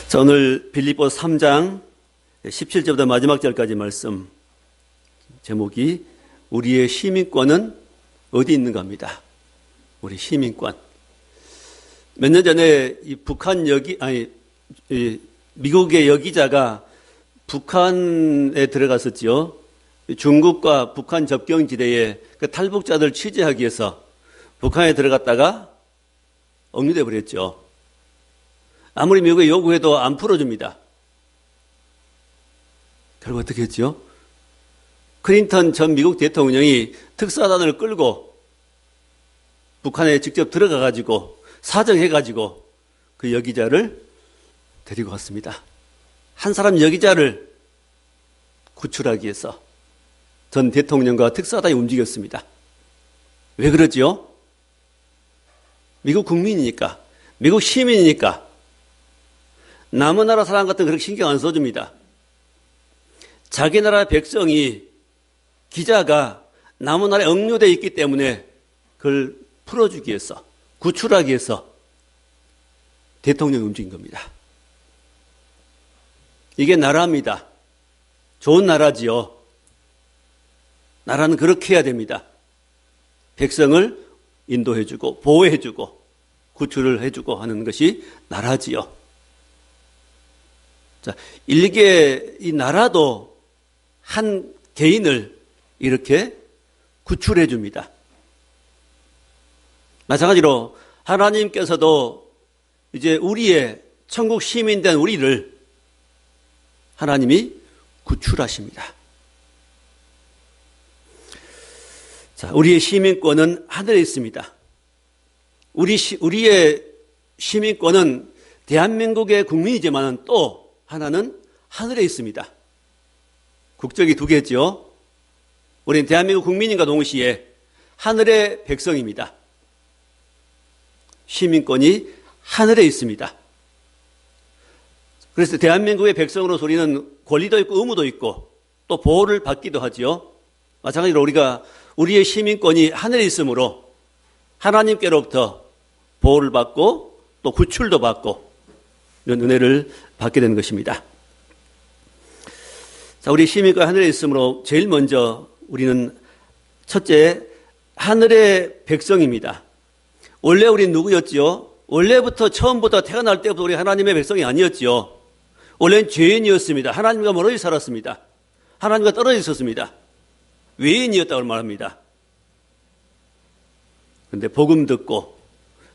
자, 오늘 빌립보서 3장 17절부터 마지막 절까지 말씀 제목이 우리의 시민권은 어디 있는가입니다. 우리 시민권. 몇 년 전에 미국의 여기자가 북한에 들어갔었죠. 중국과 북한 접경지대에 그 탈북자들 취재하기 위해서 북한에 들어갔다가 억류돼 버렸죠. 아무리 미국에 요구해도 안 풀어줍니다. 결국 어떻게 했죠? 클린턴 전 미국 대통령이 특사단을 끌고 북한에 직접 들어가가지고 사정해가지고 그 여기자를 데리고 갔습니다. 한 사람 여기자를 구출하기 위해서 전 대통령과 특사단이 움직였습니다. 왜 그러지요? 미국 국민이니까, 미국 시민이니까 남의 나라 사람 같은 거 그렇게 신경 안 써줍니다. 자기 나라 백성이 기자가 남의 나라에 억류되어 있기 때문에 그걸 풀어주기 위해서, 구출하기 위해서 대통령이 움직인 겁니다. 이게 나라입니다. 좋은 나라지요. 나라는 그렇게 해야 됩니다. 백성을 인도해주고 보호해주고 구출을 해주고 하는 것이 나라지요. 자, 일개 이 나라도 한 개인을 이렇게 구출해 줍니다. 마찬가지로 하나님께서도 이제 우리의 천국 시민 된 우리를 하나님이 구출하십니다. 자, 우리의 시민권은 하늘에 있습니다. 우리의 시민권은 대한민국의 국민이지만 또 하나는 하늘에 있습니다. 국적이 두 개죠. 우리는 대한민국 국민인과 동시에 하늘의 백성입니다. 시민권이 하늘에 있습니다. 그래서 대한민국의 백성으로서 우리는 권리도 있고 의무도 있고 또 보호를 받기도 하지요. 마찬가지로 우리의 시민권이 하늘에 있으므로 하나님께로부터 보호를 받고 또 구출도 받고 이런 은혜를 받게 되는 것입니다. 자, 우리 시민권이 하늘에 있으므로 제일 먼저 우리는 첫째, 하늘의 백성입니다. 원래 우리는 누구였지요? 원래부터 처음부터 태어날 때부터 우리 하나님의 백성이 아니었지요. 원래는 죄인이었습니다. 하나님과 멀어져 살았습니다. 하나님과 떨어져 있었습니다. 외인이었다고 말합니다. 그런데 복음 듣고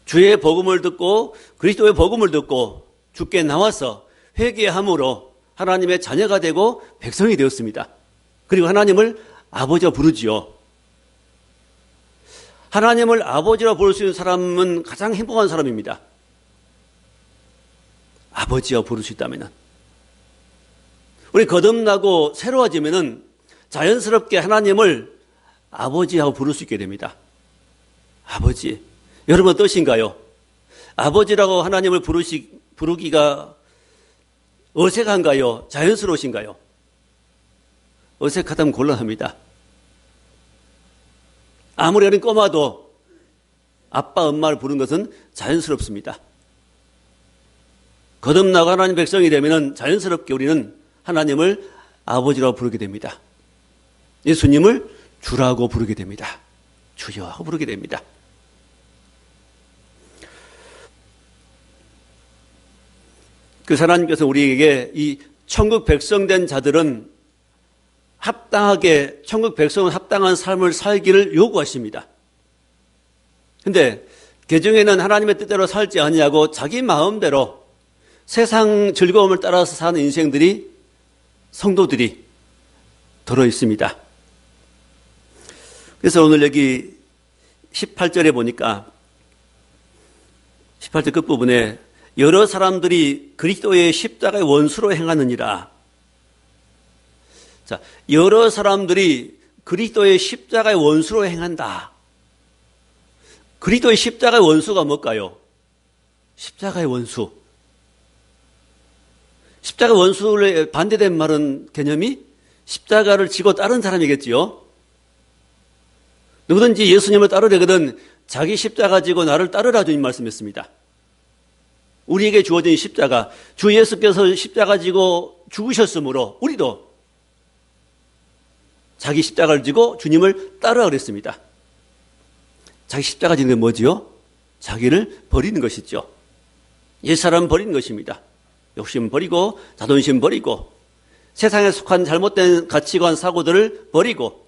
주의 복음을 듣고 그리스도의 복음을 듣고 주께 나와서 회개함으로 하나님의 자녀가 되고 백성이 되었습니다. 그리고 하나님을 아버지라 부르지요. 하나님을 아버지라 부를 수 있는 사람은 가장 행복한 사람입니다. 아버지라 부를 수 있다면 우리 거듭나고 새로워지면 자연스럽게 하나님을 아버지하고 부를 수 있게 됩니다. 아버지. 여러분 어떠신가요? 아버지라고 하나님을 부르기가 어색한가요? 자연스러우신가요? 어색하다면 곤란합니다. 아무리 어린 꼬마도 아빠, 엄마를 부르는 것은 자연스럽습니다. 거듭나고 하나님 백성이 되면 자연스럽게 우리는 하나님을 아버지라고 부르게 됩니다. 예수님을 주라고 부르게 됩니다. 주여 하고 부르게 됩니다. 그래서 하나님께서 우리에게 이 천국 백성 된 자들은 합당하게 천국 백성은 합당한 삶을 살기를 요구하십니다. 그런데 개중에는 하나님의 뜻대로 살지 아니하고 자기 마음대로 세상 즐거움을 따라서 사는 인생들이 성도들이 들어 있습니다. 그래서 오늘 여기 18절에 보니까 18절 끝부분에 여러 사람들이 그리스도의 십자가의 원수로 행하느니라. 자, 여러 사람들이 그리스도의 십자가의 원수로 행한다. 그리스도의 십자가의 원수가 뭘까요? 십자가의 원수. 십자가 원수를 반대된 말은 개념이 십자가를 지고 따른 사람이겠지요. 누구든지 예수님을 따르려거든 자기 십자가 지고 나를 따르라 주님 말씀했습니다. 우리에게 주어진 십자가, 주 예수께서 십자가 지고 죽으셨으므로 우리도 자기 십자가를 지고 주님을 따르라 그랬습니다. 자기 십자가 지는 게 뭐지요? 자기를 버리는 것이죠. 옛사람 버리는 것입니다. 욕심 버리고 자존심 버리고 세상에 속한 잘못된 가치관 사고들을 버리고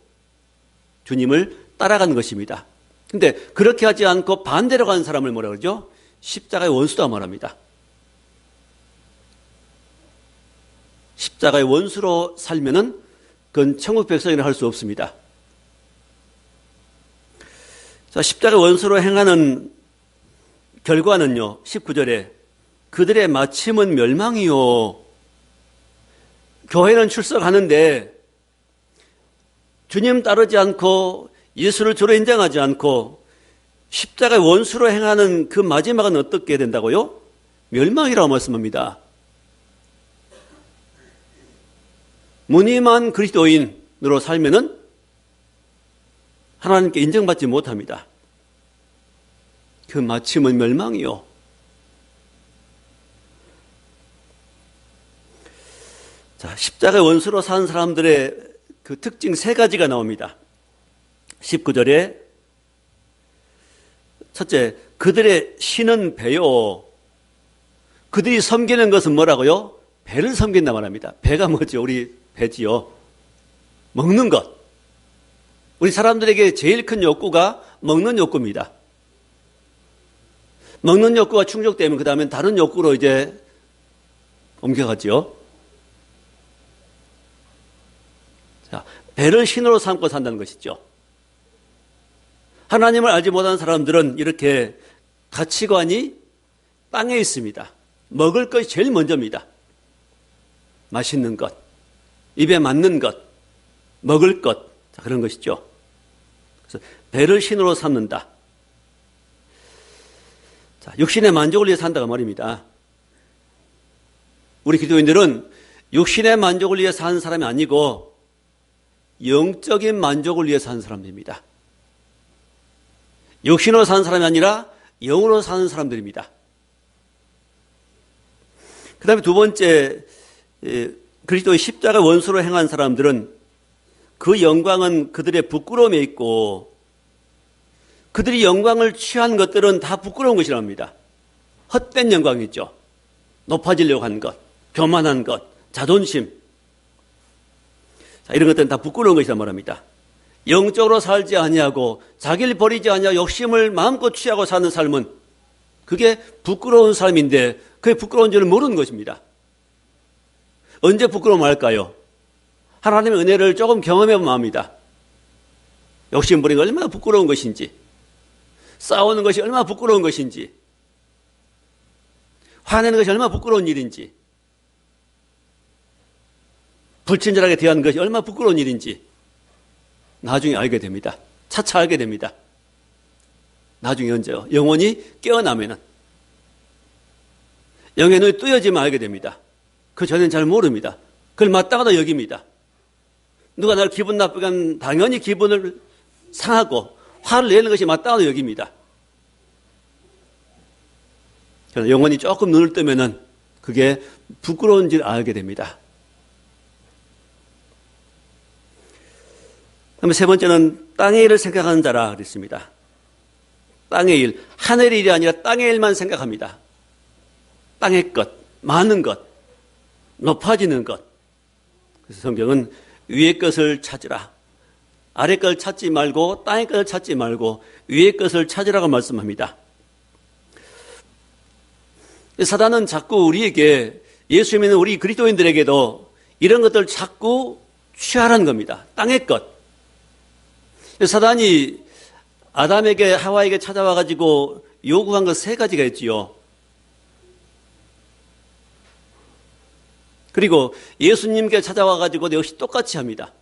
주님을 따라가는 것입니다. 근데 그렇게 하지 않고 반대로 가는 사람을 뭐라 그러죠? 십자가의 원수다 말합니다. 십자가의 원수로 살면은 그건 천국 백성이라 할 수 없습니다. 자, 십자가의 원수로 행하는 결과는요, 19절에 그들의 마침은 멸망이요. 교회는 출석하는데 주님 따르지 않고 예수를 주로 인정하지 않고 십자가의 원수로 행하는 그 마지막은 어떻게 된다고요? 멸망이라고 말씀합니다. 무늬만 그리스도인으로 살면은 하나님께 인정받지 못합니다. 그 마침은 멸망이요. 자, 십자가의 원수로 사는 사람들의 그 특징 세 가지가 나옵니다. 19절에 첫째, 그들의 신은 배요. 그들이 섬기는 것은 뭐라고요? 배를 섬긴다 말합니다. 배가 뭐죠? 우리 배지요. 먹는 것. 우리 사람들에게 제일 큰 욕구가 먹는 욕구입니다. 먹는 욕구가 충족되면 그 다음엔 다른 욕구로 이제 옮겨가지요. 자, 배를 신으로 삼고 산다는 것이죠. 하나님을 알지 못하는 사람들은 이렇게 가치관이 땅에 있습니다. 먹을 것이 제일 먼저입니다. 맛있는 것, 입에 맞는 것, 먹을 것, 자, 그런 것이죠. 그래서 배를 신으로 삼는다. 자, 육신의 만족을 위해 산다가 말입니다. 우리 기독인들은 육신의 만족을 위해 사는 사람이 아니고 영적인 만족을 위해 사는 사람들입니다. 육신으로 사는 사람이 아니라 영으로 사는 사람들입니다. 그 다음에 두 번째, 그리스도의 십자가 원수로 행한 사람들은 그 영광은 그들의 부끄러움에 있고 그들이 영광을 취한 것들은 다 부끄러운 것이랍니다. 헛된 영광이죠. 높아지려고 한 것, 교만한 것, 자존심. 자, 이런 것들은 다 부끄러운 것이란 말합니다. 영적으로 살지 아니하고 자기를 버리지 아니하고 욕심을 마음껏 취하고 사는 삶은 그게 부끄러운 삶인데 그게 부끄러운 줄을 모르는 것입니다. 언제 부끄러움을 할까요? 하나님의 은혜를 조금 경험해보면 압니다. 욕심 부리는 게 얼마나 부끄러운 것인지, 싸우는 것이 얼마나 부끄러운 것인지, 화내는 것이 얼마나 부끄러운 일인지, 불친절하게 대하는 것이 얼마나 부끄러운 일인지 나중에 알게 됩니다. 차차 알게 됩니다. 나중에 언제요? 영혼이 깨어나면은 영의 눈이 뜨여지면 알게 됩니다. 그 전에는 잘 모릅니다. 그걸 마땅하다 여깁니다. 누가 나를 기분 나쁘게 하면 당연히 기분을 상하고 화를 내는 것이 마땅하다 여깁니다. 그러나 영혼이 조금 눈을 뜨면은 그게 부끄러운지를 알게 됩니다. 그다음에 세 번째는 땅의 일을 생각하는 자라 그랬습니다. 땅의 일, 하늘의 일이 아니라 땅의 일만 생각합니다. 땅의 것, 많은 것, 높아지는 것. 그래서 성경은 위의 것을 찾으라. 아래 것을 찾지 말고 땅의 것을 찾지 말고 위의 것을 찾으라고 말씀합니다. 사단은 자꾸 우리에게 예수 믿는 우리 그리스도인들에게도 이런 것들을 자꾸 취하라는 겁니다. 땅의 것. 사단이 아담에게 하와에게 찾아와 가지고 요구한 것 세 가지가 있지요. 그리고 예수님께 찾아와 가지고 역시 똑같이 합니다.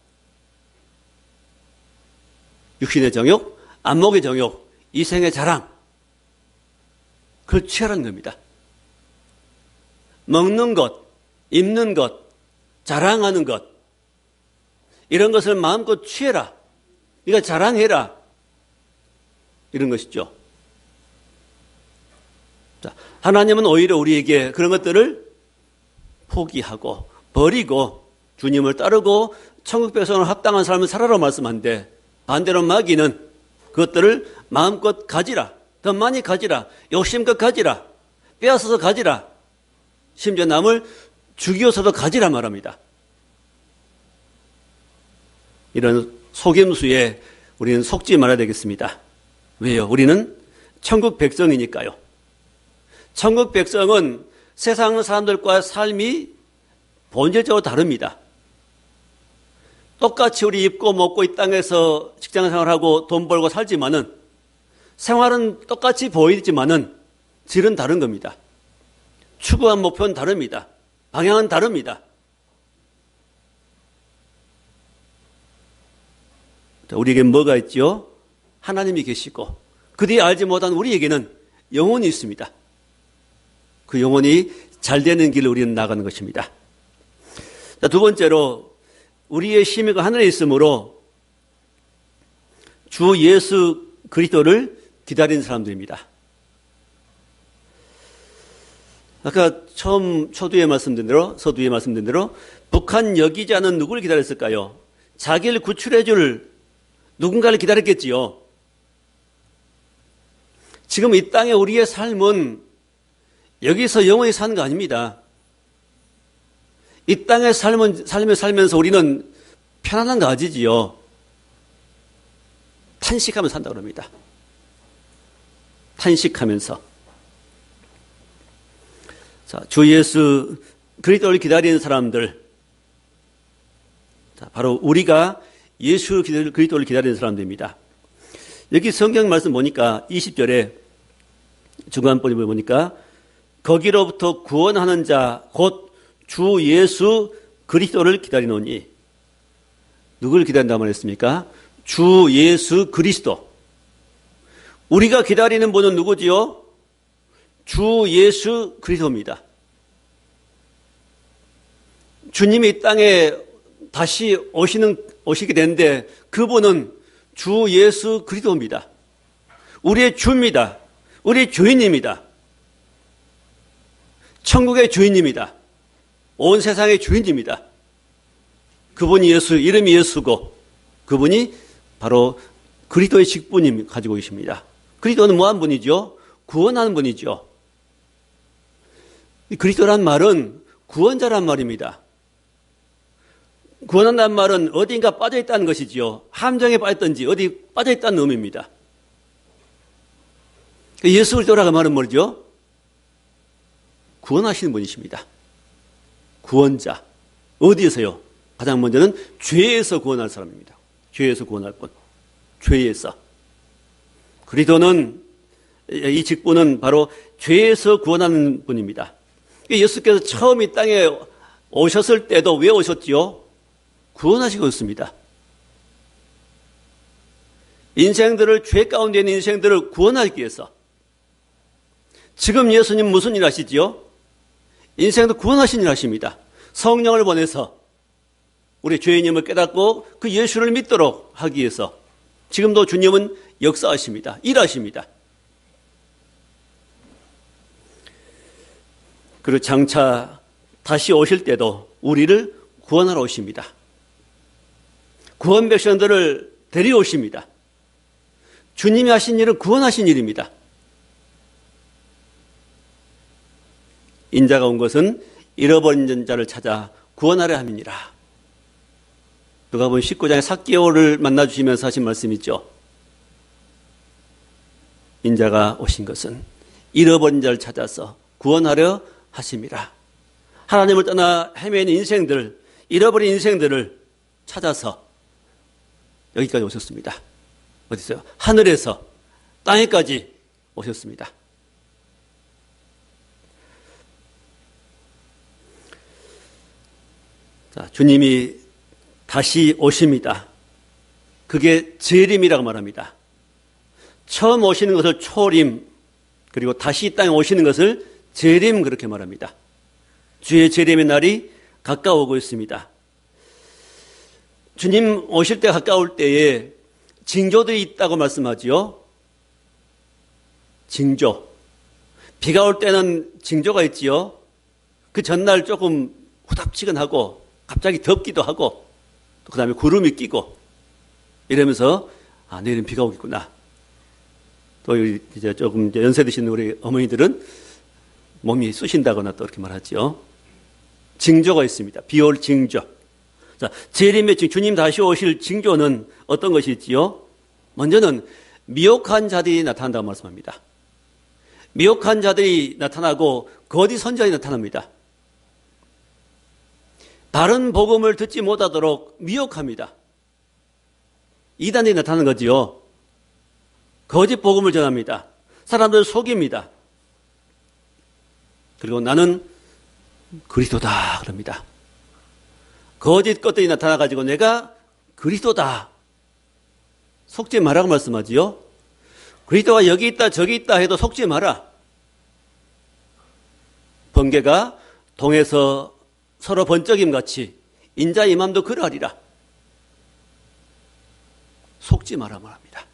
육신의 정욕, 안목의 정욕, 이생의 자랑. 그걸 취하라는 겁니다. 먹는 것, 입는 것, 자랑하는 것, 이런 것을 마음껏 취해라. 네가 자랑해라. 이런 것이죠. 자, 하나님은 오히려 우리에게 그런 것들을 포기하고 버리고 주님을 따르고 천국 백성을 합당한 삶을 살아라고 말씀한데, 반대로 마귀는 그것들을 마음껏 가지라, 더 많이 가지라, 욕심껏 가지라, 빼앗아서 가지라, 심지어 남을 죽여서도 가지라 말합니다. 이런 속임수에 우리는 속지 말아야 되겠습니다. 왜요? 우리는 천국 백성이니까요. 천국 백성은 세상 사람들과 삶이 본질적으로 다릅니다. 똑같이 우리 입고 먹고 이 땅에서 직장 생활하고 돈 벌고 살지만은, 생활은 똑같이 보이지만은 질은 다른 겁니다. 추구한 목표는 다릅니다. 방향은 다릅니다. 우리에게 뭐가 있죠? 하나님이 계시고 그 뒤에 알지 못한 우리에게는 영혼이 있습니다. 그 영혼이 잘 되는 길을 우리는 나가는 것입니다. 자, 두 번째로 우리의 심의가 하늘에 있으므로 주 예수 그리스도를 기다리는 사람들입니다. 아까 처음 서두에 말씀드린 대로 북한 여기자는 누구를 기다렸을까요? 자기를 구출해 줄 누군가를 기다렸겠지요. 지금 이 땅에 우리의 삶은 여기서 영원히 사는 거 아닙니다. 이 땅의 삶을 살면서 우리는 편안한 거 가지지요. 탄식하면서 산다고 합니다. 탄식하면서. 자, 주 예수 그리스도를 기다리는 사람들. 자, 바로 우리가 예수 그리스도를 기다리는 사람들입니다. 여기 성경 말씀 보니까 20절에 중간부분을 보니까 거기로부터 구원하는 자 곧 주 예수 그리스도를 기다리노니. 누구를 기다린다고 말했습니까? 주 예수 그리스도. 우리가 기다리는 분은 누구지요? 주 예수 그리스도입니다. 주님이 이 땅에 다시 오시게 되는데 그분은 주 예수 그리스도입니다. 우리의 주입니다. 우리의 주인입니다. 천국의 주인입니다. 온 세상의 주인입니다. 그분이 예수, 이름이 예수고 그분이 바로 그리스도의 직분을 가지고 계십니다. 그리스도는 뭐한 분이죠? 구원하는 분이죠. 그리스도란 말은 구원자란 말입니다. 구원한다는 말은 어딘가 빠져있다는 것이지요. 함정에 빠졌든지 어디 빠져있다는 의미입니다. 예수 그리스도라고 말은 뭐죠? 구원하시는 분이십니다. 구원자. 어디에서요? 가장 먼저는 죄에서 구원할 사람입니다. 죄에서 구원할 분. 죄에서. 그리스도는 이 직분은 바로 죄에서 구원하는 분입니다. 예수께서 처음 이 땅에 오셨을 때도 왜 오셨지요? 구원하시고 있습니다. 인생들을, 죄 가운데 있는 인생들을 구원하기 위해서. 지금 예수님 무슨 일 하시지요? 인생도 구원하신 일 하십니다. 성령을 보내서 우리 죄인임을 깨닫고 그 예수를 믿도록 하기 위해서 지금도 주님은 역사하십니다. 일하십니다. 그리고 장차 다시 오실 때도 우리를 구원하러 오십니다. 구원 백성들을 데려오십니다. 주님이 하신 일은 구원하신 일입니다. 인자가 온 것은 잃어버린 자를 찾아 구원하려 함이니라. 누가복음 19장에 삭개오를 만나주시면서 하신 말씀 있죠. 인자가 오신 것은 잃어버린 자를 찾아서 구원하려 하심이라. 하나님을 떠나 헤매는 인생들, 잃어버린 인생들을 찾아서 여기까지 오셨습니다. 어디서요? 하늘에서 땅에까지 오셨습니다. 자, 주님이 다시 오십니다. 그게 재림이라고 말합니다. 처음 오시는 것을 초림, 그리고 다시 이 땅에 오시는 것을 재림, 그렇게 말합니다. 주의 재림의 날이 가까워오고 있습니다. 주님 오실 때 가까울 때에 징조들이 있다고 말씀하지요. 징조. 비가 올 때는 징조가 있지요. 그 전날 조금 후답지근하고 갑자기 덥기도 하고 또 그다음에 구름이 끼고 이러면서 내일은 비가 오겠구나. 또 이제 조금 이제 연세 드신 우리 어머니들은 몸이 쑤신다거나 또 이렇게 말하죠. 징조가 있습니다. 비 올 징조. 자, 재림의 주님 다시 오실 징조는 어떤 것이 있지요? 먼저는 미혹한 자들이 나타난다고 말씀합니다. 미혹한 자들이 나타나고 거짓 선지자들이 나타납니다. 바른 복음을 듣지 못하도록 미혹합니다. 이단들이 나타나는 거지요. 거짓 복음을 전합니다. 사람들을 속입니다. 그리고 나는 그리스도다 그럽니다. 거짓 것들이 나타나가지고 내가 그리스도다. 속지 말라고 말씀하지요. 그리스도가 여기 있다 저기 있다 해도 속지 마라. 번개가 동에서 서로 번쩍임같이 인자의 임함도 그러하리라. 속지 마라 말합니다.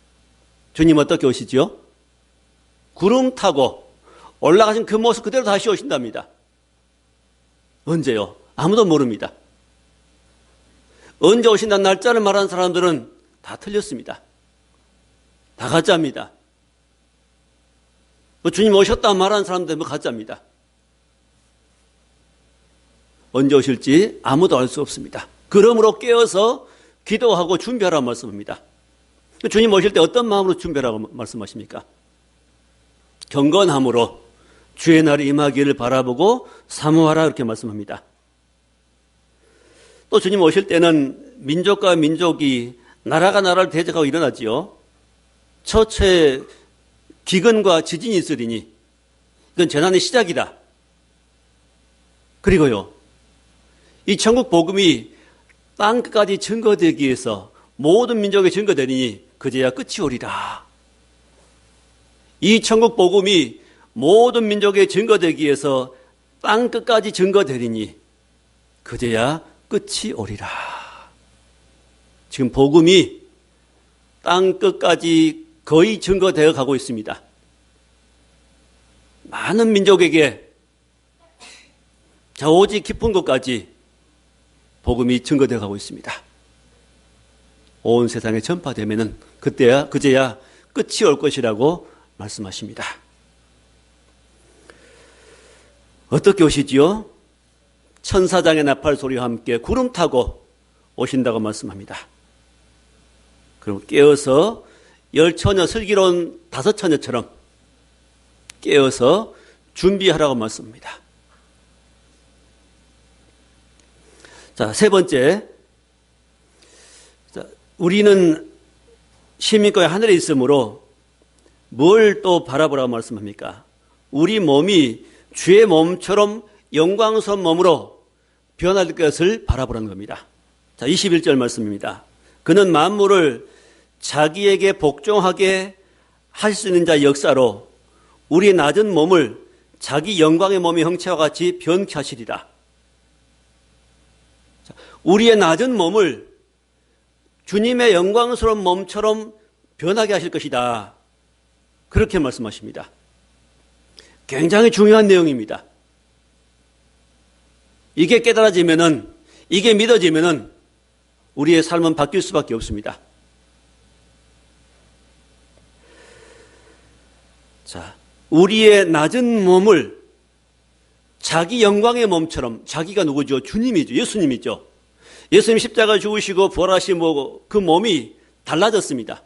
주님 어떻게 오시죠? 구름 타고 올라가신 그 모습 그대로 다시 오신답니다. 언제요? 아무도 모릅니다. 언제 오신다는 날짜를 말하는 사람들은 다 틀렸습니다. 다 가짜입니다. 주님 오셨다 말하는 사람들은 가짜입니다. 언제 오실지 아무도 알 수 없습니다. 그러므로 깨어서 기도하고 준비하라고 말씀합니다. 주님 오실 때 어떤 마음으로 준비하라고 말씀하십니까? 경건함으로 주의 날이 임하기를 바라보고 사모하라 이렇게 말씀합니다. 또 주님 오실 때는 민족과 민족이 나라가 나라를 대적하고 일어나지요. 처처에 기근과 지진이 있으리니 이건 재난의 시작이다. 그리고요. 이 천국 복음이 땅끝까지 증거되기 위해서 모든 민족에 증거되리니 그제야 끝이 오리라. 이 천국 복음이 모든 민족에 증거되기 위해서 땅끝까지 증거되리니 그제야 끝이 오리라. 지금 복음이 땅끝까지 거의 증거되어 가고 있습니다. 많은 민족에게 오직 깊은 곳까지 복음이 증거되어 가고 있습니다. 온 세상에 전파되면은 그제야 끝이 올 것이라고 말씀하십니다. 어떻게 오시지요? 천사장의 나팔 소리와 함께 구름 타고 오신다고 말씀합니다. 그럼 깨어서 10처녀 슬기로운 5처녀처럼 깨어서 준비하라고 말씀합니다. 자, 세 번째. 우리는 시민권이 하늘에 있으므로 뭘 또 바라보라고 말씀합니까? 우리 몸이 주의 몸처럼 영광스러운 몸으로 변할 것을 바라보라는 겁니다. 자, 21절 말씀입니다. 그는 만물을 자기에게 복종하게 할 수 있는 자의 역사로 우리의 낮은 몸을 자기 영광의 몸의 형체와 같이 변케 하시리라. 자, 우리의 낮은 몸을 주님의 영광스러운 몸처럼 변하게 하실 것이다. 그렇게 말씀하십니다. 굉장히 중요한 내용입니다. 이게 깨달아지면은, 이게 믿어지면은 우리의 삶은 바뀔 수밖에 없습니다. 자, 우리의 낮은 몸을 자기 영광의 몸처럼, 자기가 누구죠? 주님이죠. 예수님이죠. 예수님 십자가 죽으시고 부활하신 그 몸이 달라졌습니다.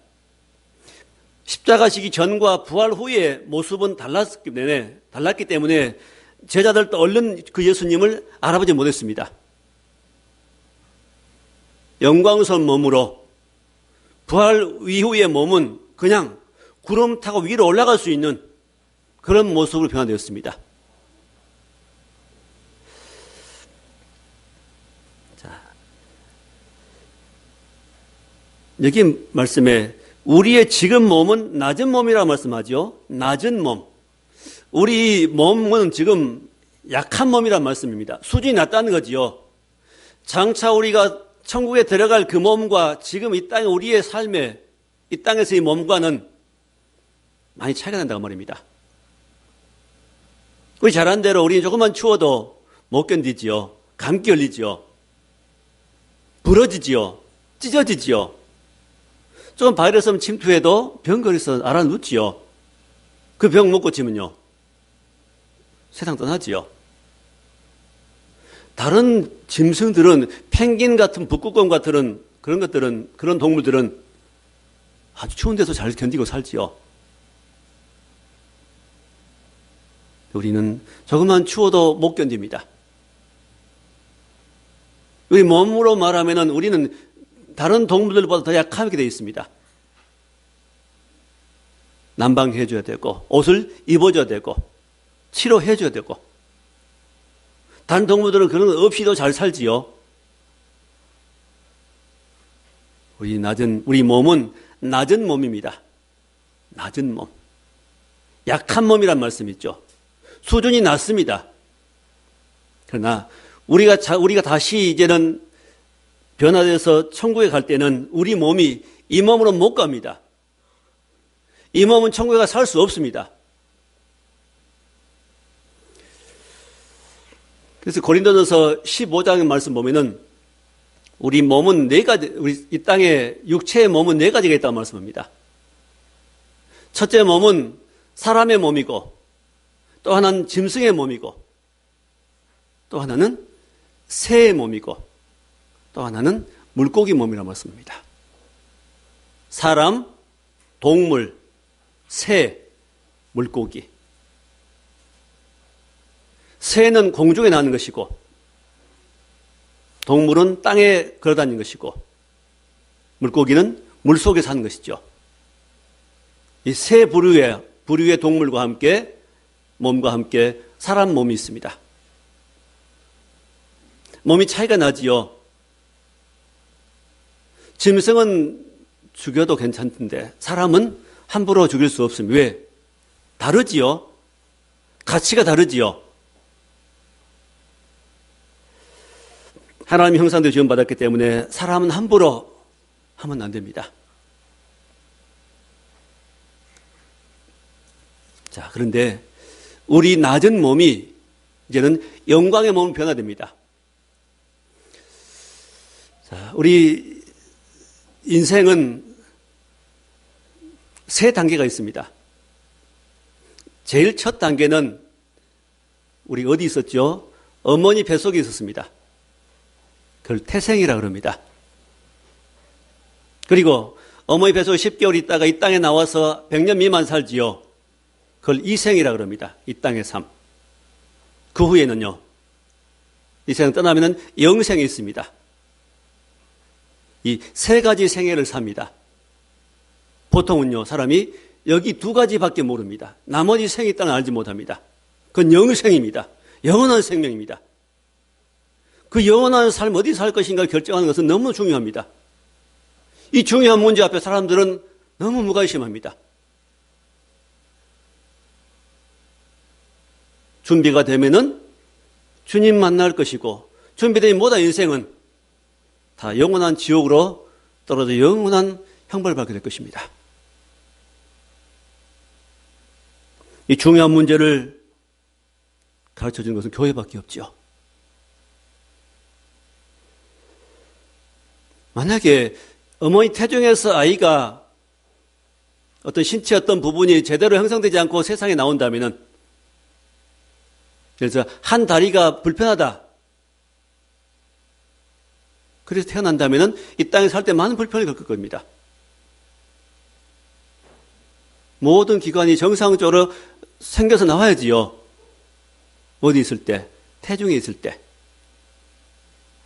십자가 지기 전과 부활 후의 모습은 달랐기 때문에 제자들도 얼른 그 예수님을 알아보지 못했습니다. 영광스러운 몸으로 부활 이후의 몸은 그냥 구름 타고 위로 올라갈 수 있는 그런 모습으로 변화되었습니다. 자, 여기 말씀에 우리의 지금 몸은 낮은 몸이라고 말씀하죠. 낮은 몸. 우리 몸은 지금 약한 몸이란 말씀입니다. 수준이 낮다는 거지요. 장차 우리가 천국에 들어갈 그 몸과 지금 이 땅에 우리의 삶에 이 땅에서의 몸과는 많이 차이가 난다고 말입니다. 우리 잘 아는 대로 우리는 조금만 추워도 못 견디지요. 감기 걸리지요. 부러지지요. 찢어지지요. 조금 바이러스 침투해도 병 걸려서 알아눕지요. 그 병 못 고치면요, 세상 떠나지요. 다른 짐승들은, 펭귄 같은 북극곰 같은 그런 것들은, 그런 동물들은 아주 추운 데서 잘 견디고 살지요. 우리는 조금만 추워도 못 견딥니다. 우리 몸으로 말하면은 우리는 다른 동물들보다 더 약하게 되어 있습니다. 난방해줘야 되고, 옷을 입어줘야 되고, 치료해줘야 되고. 다른 동물들은 그런 것 없이도 잘 살지요. 우리 몸은 낮은 몸입니다. 낮은 몸. 약한 몸이란 말씀 있죠. 수준이 낮습니다. 그러나 우리가 다시 이제는 변화돼서 천국에 갈 때는 우리 몸이 이 몸으로 못 갑니다. 이 몸은 천국에 가 살 수 없습니다. 그래서 고린도전서 15장의 말씀 보면은 우리 몸은 네 가지, 우리 이 땅에 육체의 몸은 네 가지가 있다고 말씀합니다. 첫째 몸은 사람의 몸이고, 또 하나는 짐승의 몸이고, 또 하나는 새의 몸이고, 또 하나는 물고기 몸이라고 말씀합니다. 사람, 동물, 새, 물고기. 새는 공중에 나는 것이고, 동물은 땅에 걸어다니는 것이고, 물고기는 물속에 사는 것이죠. 이 세 부류의 동물과 함께, 몸과 함께 사람 몸이 있습니다. 몸이 차이가 나지요. 짐승은 죽여도 괜찮던데 사람은 함부로 죽일 수 없습니다. 왜? 다르지요. 가치가 다르지요. 하나님의 형상대로 지원받았기 때문에 사람은 함부로 하면 안 됩니다. 자, 그런데 우리 낮은 몸이 이제는 영광의 몸으로 변화됩니다. 자, 우리 인생은 세 단계가 있습니다. 제일 첫 단계는 우리 어디 있었죠? 어머니 뱃속에 있었습니다. 그걸 태생이라 그럽니다. 그리고 어머니 뱃속에 10개월 있다가 이 땅에 나와서 100년 미만 살지요. 그걸 이생이라 그럽니다. 이 땅의 삶. 그 후에는요, 이 세상 떠나면은 영생이 있습니다. 이 세 가지 생애를 삽니다. 보통은요, 사람이 여기 두 가지밖에 모릅니다. 나머지 생이 있다는 알지 못합니다. 그건 영생입니다. 영원한 생명입니다. 그 영원한 삶 어디 살 것인가를 결정하는 것은 너무 중요합니다. 이 중요한 문제 앞에 사람들은 너무 무관심합니다. 준비가 되면은 주님 만날 것이고, 준비되지 못한 인생은 다 영원한 지옥으로 떨어져 영원한 형벌을 받게 될 것입니다. 이 중요한 문제를 가르쳐 주는 것은 교회밖에 없죠. 만약에 어머니 태중에서 아이가 어떤 신체 어떤 부분이 제대로 형성되지 않고 세상에 나온다면은, 그래서 한 다리가 불편하다, 그래서 태어난다면은 이 땅에 살 때 많은 불편을 겪을 겁니다. 모든 기관이 정상적으로 생겨서 나와야지요. 어디 있을 때? 태중에 있을 때.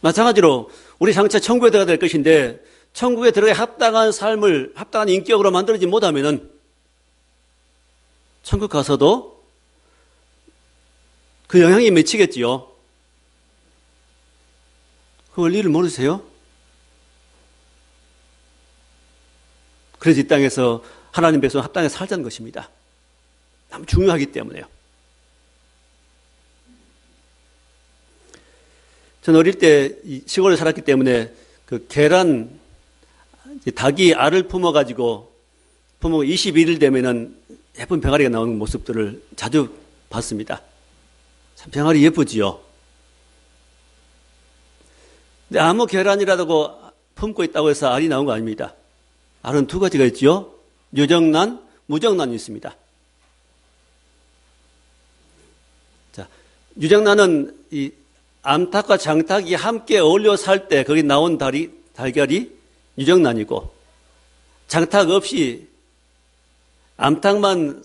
마찬가지로 우리 장차 천국에 들어가야 될 것인데, 천국에 들어가 합당한 삶을, 합당한 인격으로 만들어지지 못하면은 천국 가서도 그 영향이 미치겠지요. 그 원리를 모르세요? 그래서 이 땅에서 하나님 백성 합당하게 살자는 것입니다. 너무 중요하기 때문에요. 저는 어릴 때 시골에 살았기 때문에 그 계란, 닭이 알을 품어가지고 21일 되면은 예쁜 병아리가 나오는 모습들을 자주 봤습니다. 참 병아리 예쁘지요. 근데 아무 계란이라고 품고 있다고 해서 알이 나온 거 아닙니다. 알은 두 가지가 있지요. 유정란, 무정란이 있습니다. 자, 유정란은 이 암탉과 장탉이 함께 어울려 살 때 거기 나온 달걀이 유정란이고, 장탉 없이 암탉만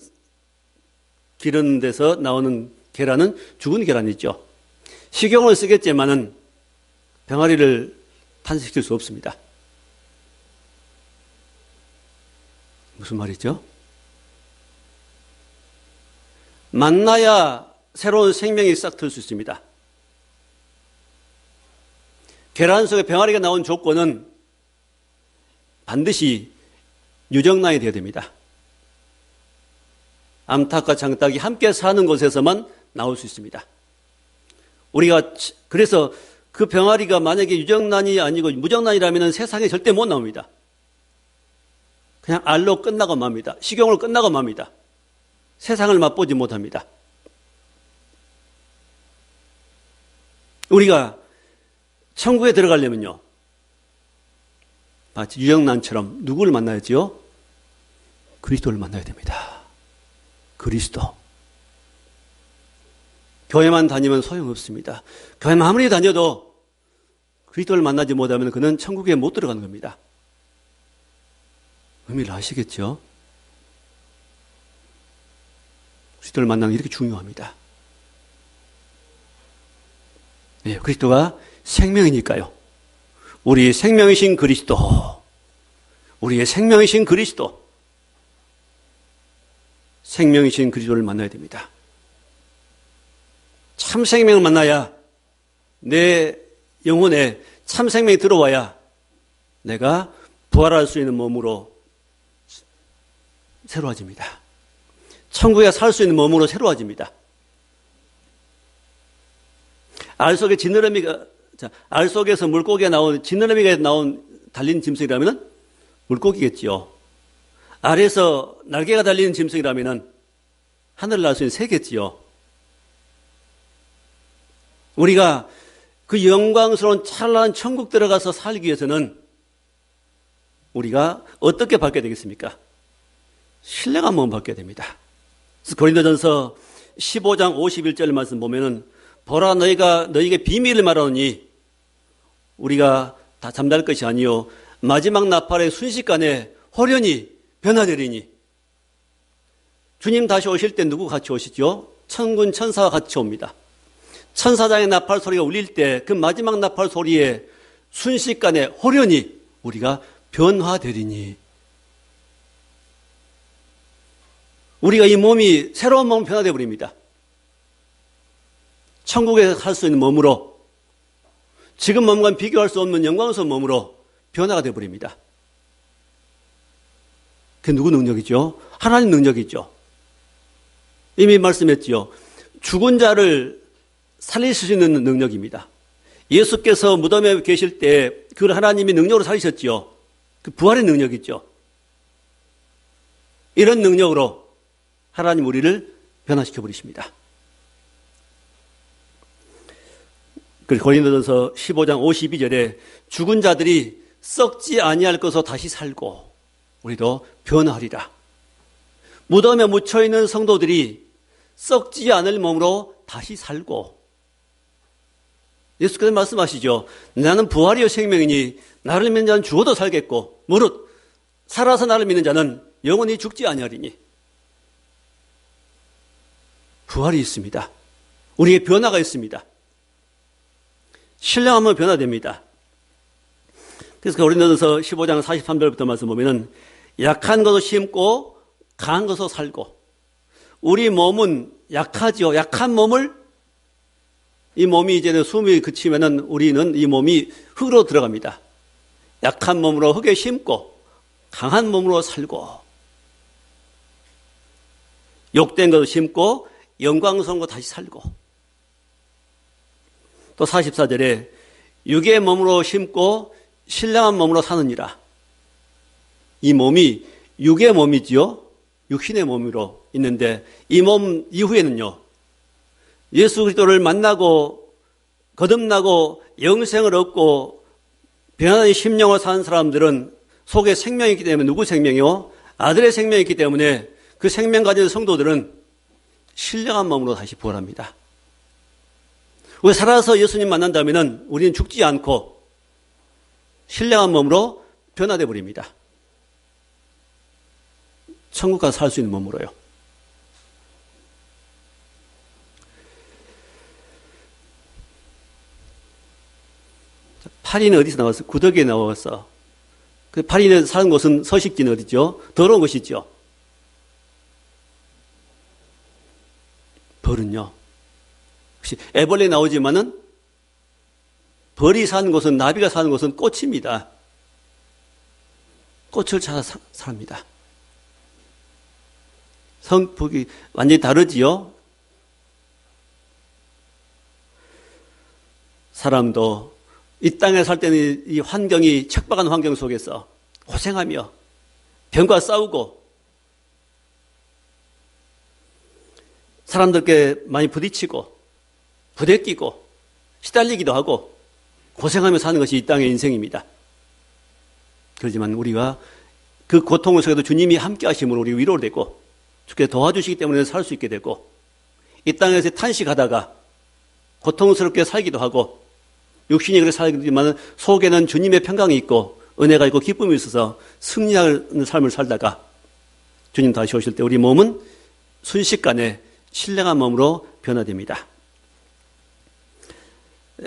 기르는 데서 나오는 계란은 죽은 계란이죠. 식용을 쓰겠지만은 병아리를 탄생시킬 수 없습니다. 무슨 말이죠? 만나야 새로운 생명이 싹 틀 수 있습니다. 계란 속에 병아리가 나온 조건은 반드시 유정란이 되어야 됩니다. 암탉과 장닭이 함께 사는 곳에서만 나올 수 있습니다. 우리가 그래서 그 병아리가 만약에 유정란이 아니고 무정란이라면 세상에 절대 못 나옵니다. 그냥 알로 끝나고 맙니다. 식용으로 끝나고 맙니다. 세상을 맛보지 못합니다. 우리가 천국에 들어가려면요, 마치 유정란처럼 누구를 만나야지요? 그리스도를 만나야 됩니다. 그리스도. 교회만 다니면 소용없습니다. 교회만 아무리 다녀도 그리스도를 만나지 못하면 그는 천국에 못 들어가는 겁니다. 의미를 아시겠죠? 그리스도를 만나는 게 이렇게 중요합니다. 네, 그리스도가 생명이니까요. 우리의 생명이신 그리스도, 우리의 생명이신 그리스도, 생명이신 그리스도를 만나야 됩니다. 참 생명을 만나야, 내 영혼에 참 생명이 들어와야 내가 부활할 수 있는 몸으로 새로워집니다. 천국에 살 수 있는 몸으로 새로워집니다. 알 속에 지느러미가, 알 속에서 물고기가 나온, 지느러미가 나온 달린 짐승이라면 물고기겠지요. 알에서 날개가 달리는 짐승이라면 하늘을 날 수 있는 새겠지요. 우리가 그 영광스러운 찬란한 천국 들어가서 살기 위해서는 우리가 어떻게 바뀌어야 되겠습니까? 신령한 몸을 바뀌어야 됩니다. 그래서 고린도전서 15장 51절 말씀 보면은, 보라 너희가 너희에게 비밀을 말하노니 우리가 다 잠잘 것이 아니요 마지막 나팔의 순식간에 호련히 변화되리니. 주님 다시 오실 때 누구 같이 오시죠? 천군 천사와 같이 옵니다. 천사장의 나팔 소리가 울릴 때 그 마지막 나팔 소리에 순식간에 호련히 우리가 변화되리니. 우리가 이 몸이 새로운 몸으로 변화되어 버립니다. 천국에서 살 수 있는 몸으로, 지금 몸과는 비교할 수 없는 영광스러운 몸으로 변화가 되어 버립니다. 그게 누구 능력이죠? 하나님 능력이죠. 이미 말씀했지요. 죽은 자를 살리실 수 있는 능력입니다. 예수께서 무덤에 계실 때 그걸 하나님이 능력으로 살리셨지요. 그 부활의 능력이죠. 이런 능력으로 하나님 우리를 변화시켜 버리십니다. 그리고 고린도전서 15장 52절에 죽은 자들이 썩지 아니할 것으로 다시 살고 우리도 변화하리라. 무덤에 묻혀있는 성도들이 썩지 않을 몸으로 다시 살고, 예수께서 말씀하시죠. 나는 부활이요 생명이니 나를 믿는 자는 죽어도 살겠고 무릇 살아서 나를 믿는 자는 영원히 죽지 아니하리니. 부활이 있습니다. 우리의 변화가 있습니다. 신령하면 변화됩니다. 그래서 고린도전서 15장 43절부터 말씀 보면은 약한 것을 심고 강한 것을 살고. 우리 몸은 약하죠. 약한 몸을, 이 몸이 이제는 숨이 그치면은 우리는 이 몸이 흙으로 들어갑니다. 약한 몸으로 흙에 심고 강한 몸으로 살고, 욕된 것을 심고 영광스러운 거 다시 살고. 또 44절에 육의 몸으로 심고 신령한 몸으로 사느니라. 이 몸이 육의 몸이지요. 육신의 몸으로 있는데 이 몸 이후에는요, 예수 그리스도를 만나고 거듭나고 영생을 얻고 변화된 심령으로 사는 사람들은 속에 생명이 있기 때문에, 누구 생명이요? 아들의 생명이 있기 때문에 그 생명 가진 성도들은 신령한 몸으로 다시 부활합니다. 우리 살아서 예수님 만난다면 우리는 죽지 않고 신령한 몸으로 변화되어 버립니다. 천국 가서 살 수 있는 몸으로요. 파리는 어디서 나왔어? 구더기에 나왔어. 그 파리는 사는 곳은 서식지는 어디죠? 더러운 곳이죠. 벌은요. 혹시 애벌레 나오지만은 벌이 사는 곳은, 나비가 사는 곳은 꽃입니다. 꽃을 찾아 삽니다. 성격이 완전히 다르지요. 사람도 이 땅에 살 때는 이 환경이, 척박한 환경 속에서 고생하며 병과 싸우고 사람들께 많이 부딪히고 부대끼고 시달리기도 하고 고생하며 사는 것이 이 땅의 인생입니다. 그렇지만 우리가 그 고통을 속에도 주님이 함께 하심으로 우리 위로를 되고 주께 도와주시기 때문에 살 수 있게 되고, 이 땅에서 탄식하다가 고통스럽게 살기도 하고 육신이 그렇게 살지만 속에는 주님의 평강이 있고 은혜가 있고 기쁨이 있어서 승리하는 삶을 살다가 주님 다시 오실 때 우리 몸은 순식간에 신령한 몸으로 변화됩니다.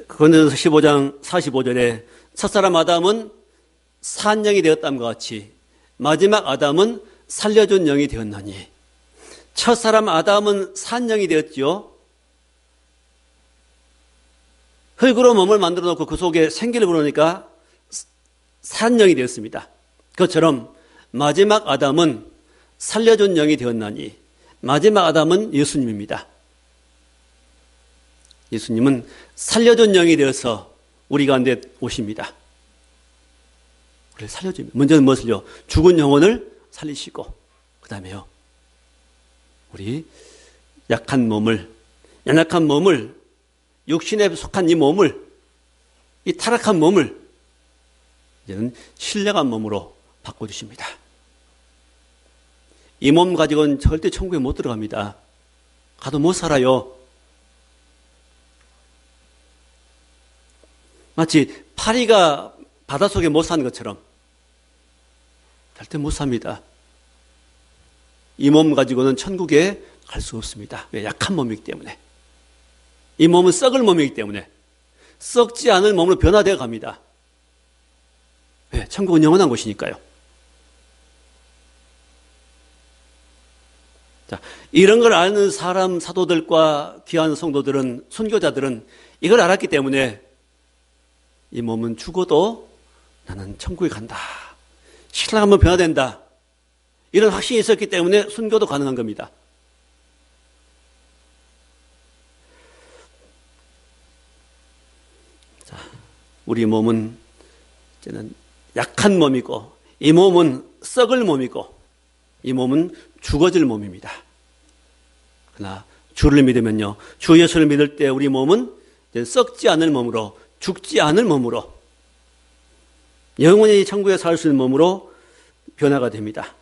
고린도전서 15장 45절에 첫사람 아담은 산 영이 되었다함과 같이 마지막 아담은 살려준 영이 되었나니. 첫사람 아담은 산 영이 되었지요. 흙으로 몸을 만들어 놓고 그 속에 생기를 불어넣으니까 산 영이 되었습니다. 그것처럼 마지막 아담은 살려준 영이 되었나니. 마지막 아담은 예수님입니다. 예수님은 살려준 영이 되어서 우리 가운데 오십니다. 우리를 살려줍니다. 먼저는 무엇을요? 죽은 영혼을 살리시고, 그 다음에요, 우리 약한 몸을, 연약한 몸을, 육신에 속한 이 몸을, 이 타락한 몸을 이제는 신령한 몸으로 바꿔주십니다. 이 몸 가지고는 절대 천국에 못 들어갑니다. 가도 못 살아요. 마치 파리가 바닷속에 못 사는 것처럼 절대 못 삽니다. 이 몸 가지고는 천국에 갈 수 없습니다. 왜? 약한 몸이기 때문에. 이 몸은 썩을 몸이기 때문에 썩지 않을 몸으로 변화되어 갑니다. 왜? 천국은 영원한 곳이니까요. 자, 이런 걸 아는 사람, 사도들과 귀한 성도들은, 선교자들은 이걸 알았기 때문에 이 몸은 죽어도 나는 천국에 간다. 신랑하면 변화된다. 이런 확신이 있었기 때문에 순교도 가능한 겁니다. 자, 우리 몸은 이제는 약한 몸이고, 이 몸은 썩을 몸이고, 이 몸은 죽어질 몸입니다. 그러나 주를 믿으면요, 주 예수를 믿을 때 우리 몸은 썩지 않을 몸으로, 죽지 않을 몸으로, 영원히 천국에 살 수 있는 몸으로 변화가 됩니다.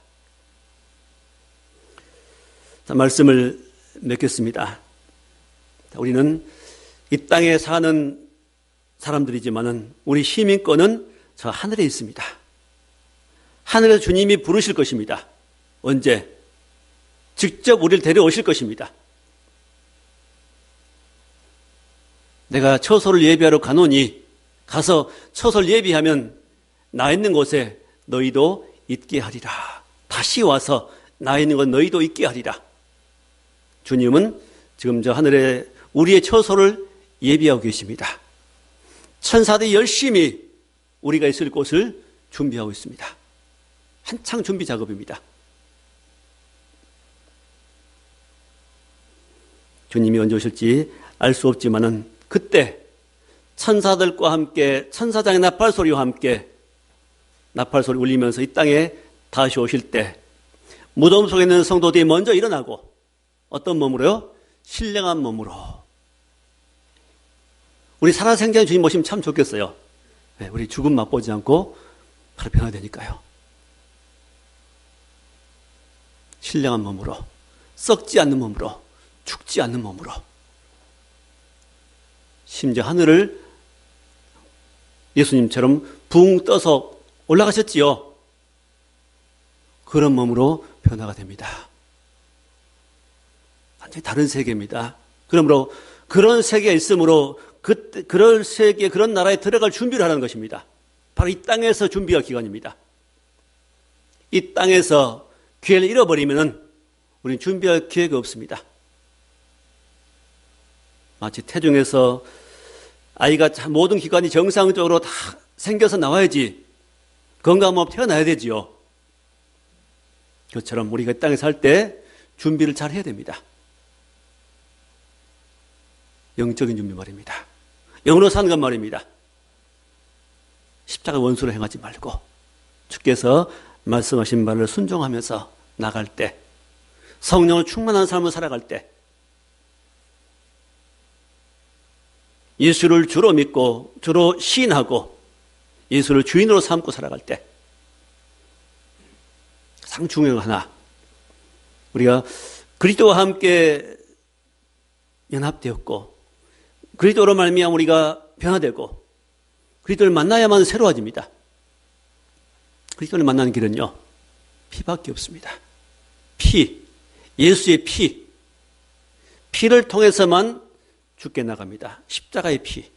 자, 말씀을 맺겠습니다. 우리는 이 땅에 사는 사람들이지만은 우리 시민권은 저 하늘에 있습니다. 하늘에서 주님이 부르실 것입니다. 언제? 직접 우리를 데려오실 것입니다. 내가 처소를 예비하러 가노니, 가서 처소를 예비하면 나 있는 곳에 너희도 있게 하리라. 다시 와서 나 있는 곳 너희도 있게 하리라. 주님은 지금 저 하늘에 우리의 처소를 예비하고 계십니다. 천사들이 열심히 우리가 있을 곳을 준비하고 있습니다. 한창 준비 작업입니다. 주님이 언제 오실지 알 수 없지만은 그때 천사들과 함께, 천사장의 나팔 소리와 함께 나팔 소리 울리면서 이 땅에 다시 오실 때 무덤 속에 있는 성도들이 먼저 일어나고, 어떤 몸으로요? 신령한 몸으로, 우리 살아생전 주님 모시면 참 좋겠어요. 네, 우리 죽음 맛보지 않고 바로 변화되니까요. 신령한 몸으로, 썩지 않는 몸으로, 죽지 않는 몸으로, 심지어 하늘을 예수님처럼 붕 떠서 올라가셨지요. 그런 몸으로 변화가 됩니다. 완전히 다른 세계입니다. 그러므로 그런 세계에 있으므로 그런 세계, 그런 나라에 들어갈 준비를 하는 것입니다. 바로 이 땅에서 준비할 기간입니다. 이 땅에서 기회를 잃어버리면 우리는 준비할 기회가 없습니다. 마치 태중에서 아이가 모든 기관이 정상적으로 다 생겨서 나와야지 건강한 몸 태어나야 되지요. 그것처럼 우리가 이 땅에 살 때 준비를 잘 해야 됩니다. 영적인 준비 말입니다. 영으로 사는 것 말입니다. 십자가 원수로 행하지 말고 주께서 말씀하신 말을 순종하면서 나갈 때, 성령을 충만한 삶을 살아갈 때, 예수를 주로 믿고 주로 시인하고 예수를 주인으로 삼고 살아갈 때 가장 중요한 거 하나, 우리가 그리스도와 함께 연합되었고 그리스도로 말미암아 우리가 변화되고 그리스도를 만나야만 새로워집니다. 그리스도를 만나는 길은요, 피밖에 없습니다. 피, 예수의 피, 피를 통해서만 죽게 나갑니다. 십자가의 피.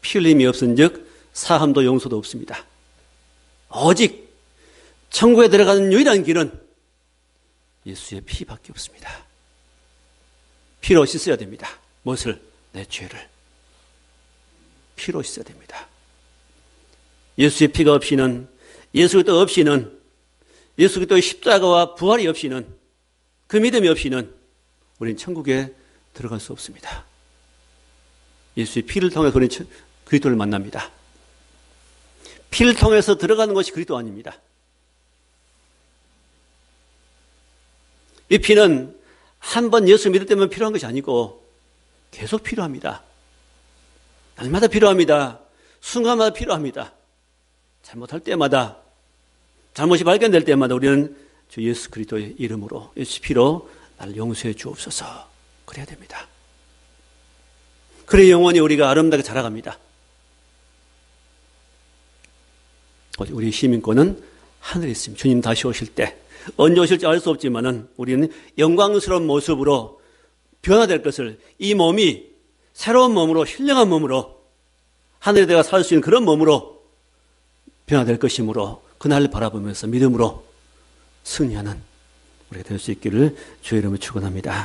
피 흘림이 없은즉 사함도 용서도 없습니다. 오직 천국에 들어가는 유일한 길은 예수의 피밖에 없습니다. 피로 씻어야 됩니다. 무엇을? 내 죄를. 피로 씻어야 됩니다. 예수의 피가 없이는, 예수 그리스도 없이는, 예수 그리스도의 십자가와 부활이 없이는, 그 믿음이 없이는 우리는 천국에 들어갈 수 없습니다. 예수의 피를 통해서 우리는 그리스도를 만납니다. 피를 통해서 들어가는 것이 그리스도 아닙니다. 이 피는 한 번 예수 믿을 때만 필요한 것이 아니고 계속 필요합니다. 날마다 필요합니다. 순간마다 필요합니다. 잘못할 때마다, 잘못이 발견될 때마다 우리는 주 예수 그리스도의 이름으로, 예수 피로 나를 용서해 주옵소서 그래야 됩니다. 그래 영원히 우리가 아름답게 자라갑니다. 우리 시민권은 하늘에 있습니다. 주님 다시 오실 때, 언제 오실지 알 수 없지만은 우리는 영광스러운 모습으로 변화될 것을, 이 몸이 새로운 몸으로, 신령한 몸으로 하늘에 내가 살 수 있는 그런 몸으로 변화될 것이므로 그날을 바라보면서 믿음으로 승리하는 우리가 될 수 있기를 주의 이름으로 축원합니다.